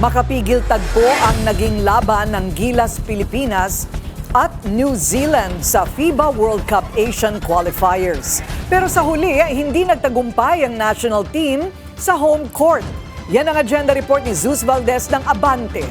Makapigil tagpo ang naging laban ng Gilas Pilipinas at New Zealand sa FIBA World Cup Asian Qualifiers. Pero sa huli, hindi nagtagumpay ang national team sa home court. Yan ang agenda report ni Zeus Valdez ng Abante.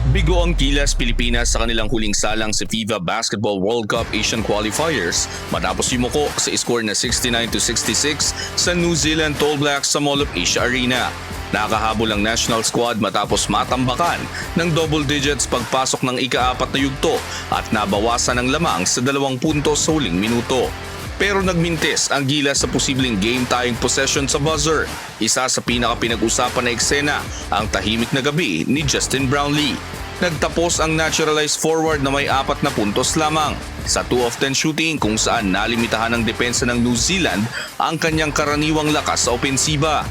Bigo ang Gilas Pilipinas sa kanilang huling salang sa FIBA Basketball World Cup Asian Qualifiers matapos yumuko sa score na 69-66 sa New Zealand All Blacks sa Mall of Asia Arena. Nakahabol ang national squad matapos matambakan ng double digits pagpasok ng ika-4 na yugto at nabawasan ng lamang sa 2 puntos sa huling minuto. Pero nagmintis ang Gilas sa posibleng game-tying possession sa buzzer. Isa sa pinaka-pinag-usapan na eksena ang tahimik na gabi ni Justin Brownlee. Nagtapos ang naturalized forward na may 4 na puntos lamang sa 2 of 10 shooting kung saan nalimitahan ng depensa ng New Zealand ang kanyang karaniwang lakas sa opensiba.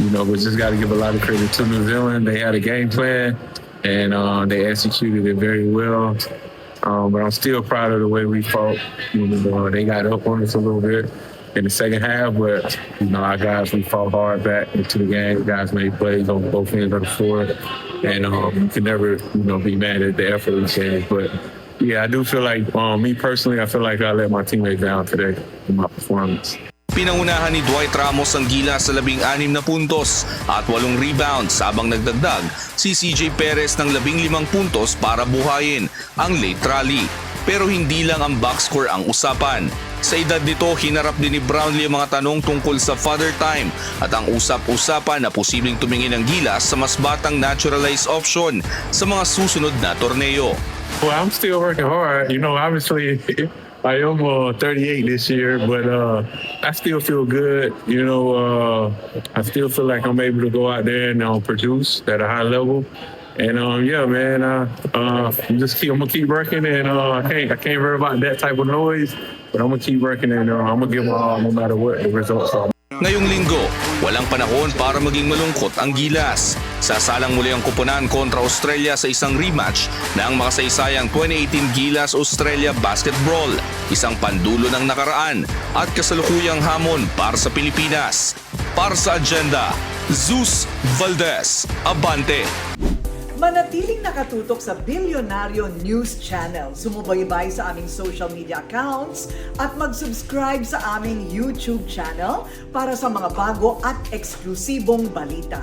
You know, we just got to give a lot of credit to New Zealand. They had a game plan and they executed it very well. But I'm still proud of the way we fought. You know, they got up on us a little bit in the second half, but you know, our guys, we fought hard back into the game. Guys made plays on both ends of the floor, and you can never, you know, be mad at the effort we had. But yeah, I do feel like, me personally, I feel like I let my teammates down today in my performance. Pinangunahan ni Dwight Ramos ang Gilas sa 16 na puntos at 8 rebounds habang nagdagdag si CJ Perez ng 15 puntos para buhayin ang late rally. Pero hindi lang ang box score ang usapan. Sa edad nito, hinarap din ni Brownlee ang mga tanong tungkol sa father time at ang usap-usapan na posibleng tumingin ang Gilas sa mas batang naturalized option sa mga susunod na torneo. Well, I'm still working hard. You know, obviously, I am 38 this year, but I still feel good. You know, I still feel like I'm able to go out there and produce at a high level. And yeah, man, I'm gonna keep working, and I can't worry about that type of noise. But I'm gonna keep working, and I'm gonna give my all no matter what the results are. Ngayong linggo, walang panahon para maging malungkot ang Gilas. Sasalang muli ang kupunan kontra Australia sa isang rematch ng makasaysayang 2018 Gilas-Australia Basketball, isang pandulo ng nakaraan at kasalukuyang hamon para sa Pilipinas. Para sa agenda, Zeus Valdez, Abante. Manatiling nakatutok sa Bilyonaryo News Channel. Sumubaybay sa aming social media accounts at mag-subscribe sa aming YouTube channel para sa mga bago at eksklusibong balita.